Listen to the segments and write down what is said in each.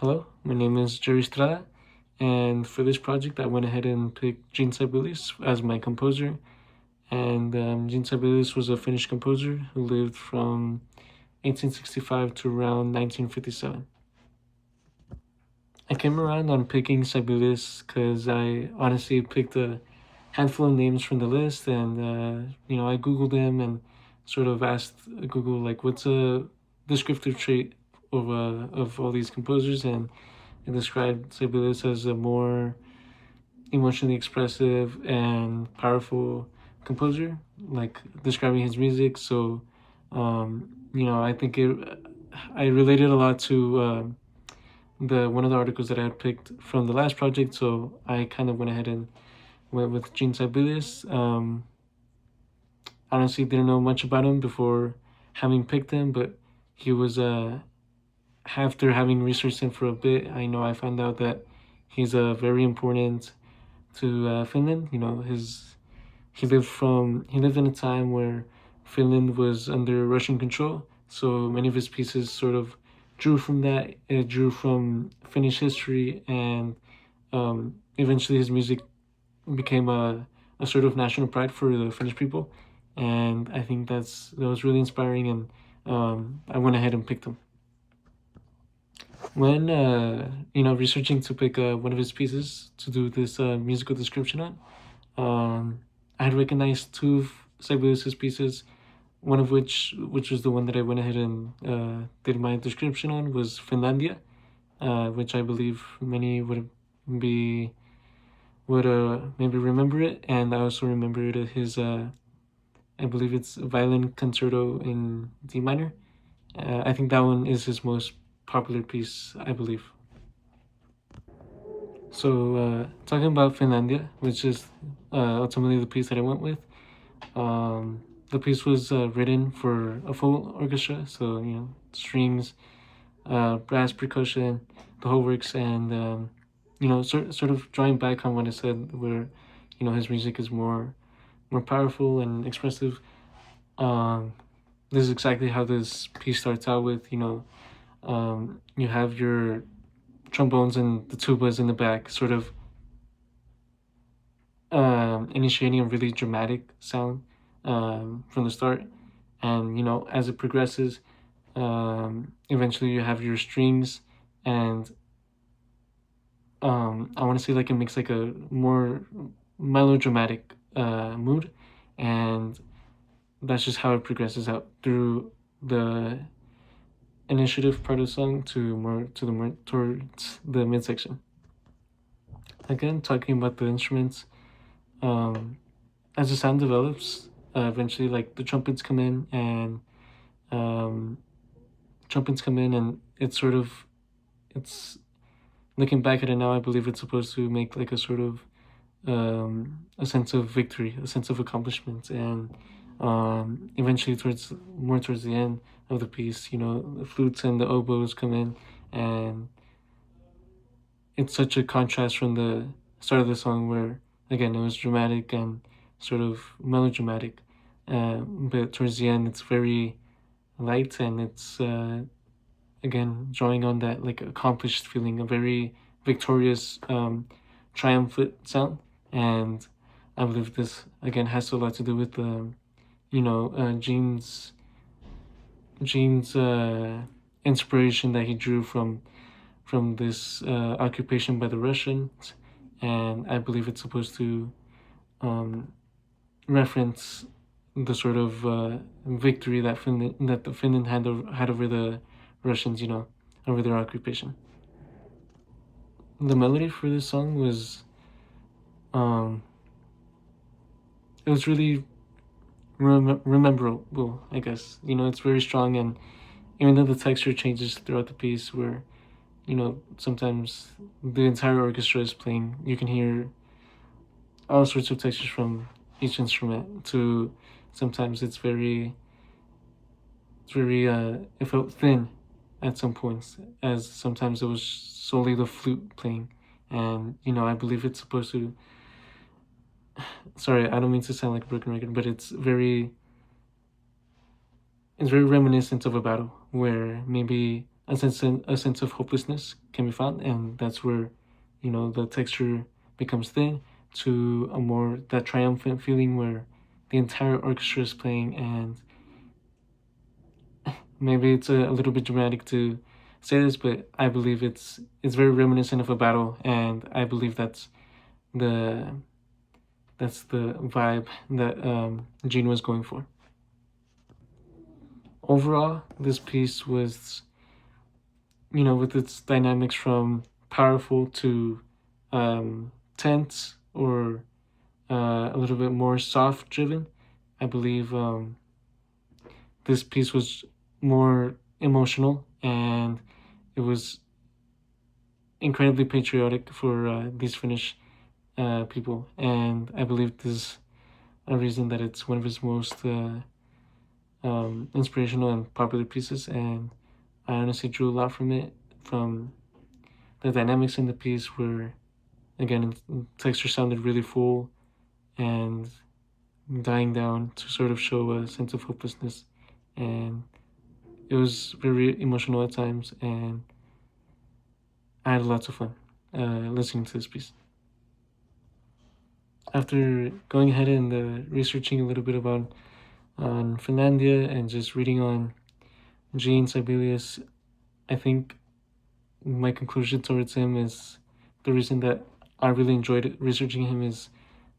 Hello, my name is Jerry Estrada, and for this project, I went ahead and picked Gene Sibelius as my composer. And Gene Sibelius was a Finnish composer who lived from 1865 to around 1957. I came around on picking Sibelius because I honestly picked a handful of names from the list, and I googled them and sort of asked Google like, what's a descriptive trait of all these composers, and it described Sibelius as a more emotionally expressive and powerful composer, like describing his music. So, I think I related a lot to the one of the articles that I had picked from the last project. So I kind of went ahead and went with Gene Sibelius. Honestly, didn't know much about him before having picked him, but he was after having researched him for a bit, I found out that he's very important to Finland. He lived in a time where Finland was under Russian control, so many of his pieces sort of drew from that. It drew from Finnish history, and eventually his music became a sort of national pride for the Finnish people. And I think that was really inspiring, and I went ahead and picked him. When researching to pick one of his pieces to do this musical description on, I had recognized two of Sibelius's pieces. One of which was the one that I went ahead and did my description on, was Finlandia, which I believe many be would maybe remember it, and I also remembered his I believe it's Violin Concerto in D minor. I think that one is his most popular piece, I believe. So, talking about Finlandia, which is ultimately the piece that I went with, the piece was written for a full orchestra, so strings, brass, percussion, the whole works, and sort of drawing back on what I said, where his music is more powerful and expressive. Um, this is exactly how this piece starts out with. You have your trombones and the tubas in the back, sort of initiating a really dramatic sound from the start, and as it progresses, eventually you have your strings, and I want to say like it makes like a more melodramatic mood, and that's just how it progresses out through the initiative part of the song to the more towards the midsection. Again, talking about the instruments, um, as the sound develops, eventually like the um, trumpets come in, and it's looking back at it now. I believe it's supposed to make like a sort of a sense of victory, a sense of accomplishment, and eventually towards the end of the piece, the flutes and the oboes come in, and it's such a contrast from the start of the song where again it was dramatic and sort of melodramatic, but towards the end it's very light, and it's again drawing on that like accomplished feeling, a very victorious, triumphant sound. And I believe this again has a lot to do with Gene's inspiration that he drew from this occupation by the Russians, and I believe it's supposed to um, reference the sort of victory that the Finland had over the Russians, over their occupation. The melody for this song was um, it was really rememberable, I guess. It's very strong, and even though the texture changes throughout the piece, where sometimes the entire orchestra is playing, you can hear all sorts of textures from each instrument. To sometimes it's very it felt thin at some points, as sometimes it was solely the flute playing, and I believe it's supposed to. Sorry, I don't mean to sound like a broken record, but it's very reminiscent of a battle where maybe a sense of hopelessness can be found, and that's where, you know, the texture becomes thin to a more that triumphant feeling where the entire orchestra is playing. And maybe it's a little bit dramatic to say this, but I believe it's very reminiscent of a battle, and I believe the that's the vibe that Gene was going for. Overall, this piece was, you know, with its dynamics from powerful to tense, or a little bit more soft driven. I believe this piece was more emotional, and it was incredibly patriotic for these Finnish people. And I believe this is a reason that it's one of his most inspirational and popular pieces. And I honestly drew a lot from it, from the dynamics in the piece, where again texture sounded really full and dying down to sort of show a sense of hopelessness. And it was very emotional at times, and I had lots of fun listening to this piece. After going ahead and researching a little bit about on Finlandia and just reading on Gene Sibelius, I think my conclusion towards him is the reason that I really enjoyed researching him is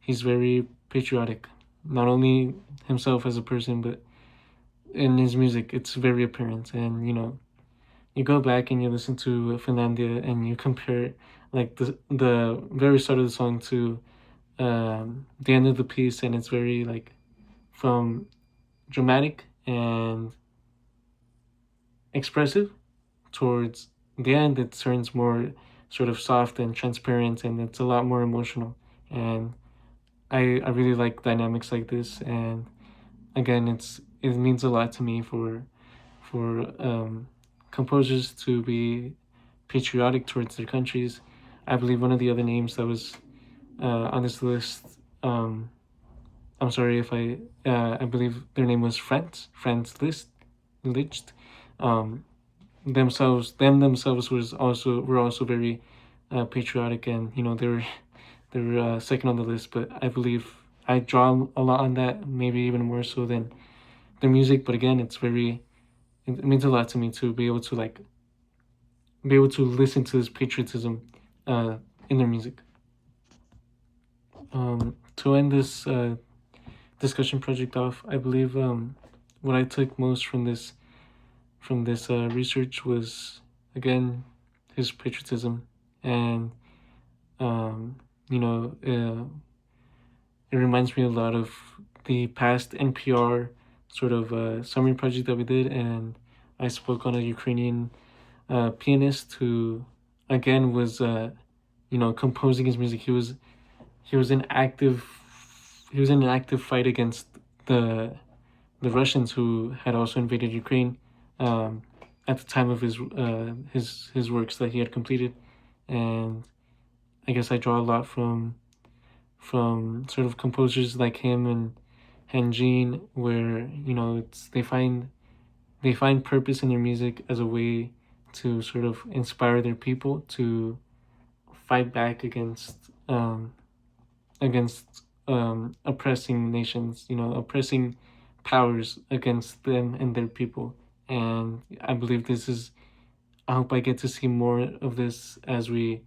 he's very patriotic, not only himself as a person, but in his music, it's very apparent. And you know, you go back and you listen to Finlandia and you compare like the very start of the song to the end of the piece, and it's very like from dramatic and expressive towards the end. It turns more sort of soft and transparent, and it's a lot more emotional. And I really like dynamics like this. And again, it means a lot to me for composers to be patriotic towards their countries. I believe one of the other names that was on this list, I'm sorry if I believe their name was Franz Liszt. Um, themselves were also very patriotic, and you know they're second on the list. But I believe I draw a lot on that, maybe even more so than their music. But again, it means a lot to me to be able to like be able to listen to this patriotism in their music. To end this discussion project off, I believe what I took most from this research was again his patriotism. And you know, it reminds me a lot of the past NPR sort of summary project that we did, and I spoke on a Ukrainian pianist who again was you know, composing his music. He was in active he was in an active fight against the Russians, who had also invaded Ukraine at the time of his works that he had completed. And I guess I draw a lot from sort of composers like him and Gene, where you know they find purpose in their music as a way to sort of inspire their people to fight back against oppressing nations, you know, oppressing powers against them and their people. And I believe I hope I get to see more of this as we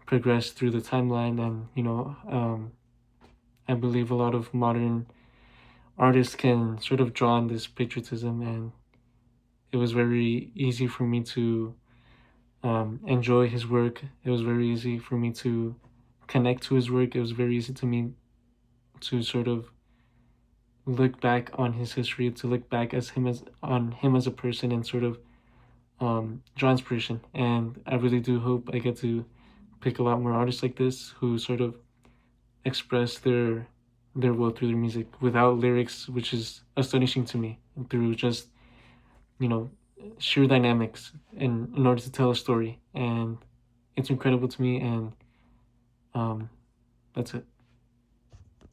progress through the timeline. And, you know, I believe a lot of modern artists can sort of draw on this patriotism, and it was very easy for me to enjoy his work. It was very easy for me to connect to his work. It was very easy to me to sort of look back on his history, to look back on him as a person, and sort of draw inspiration. And I really do hope I get to pick a lot more artists like this who sort of express their will through their music without lyrics, which is astonishing to me, through just, you know, sheer dynamics in order to tell a story. And it's incredible to me. And that's it.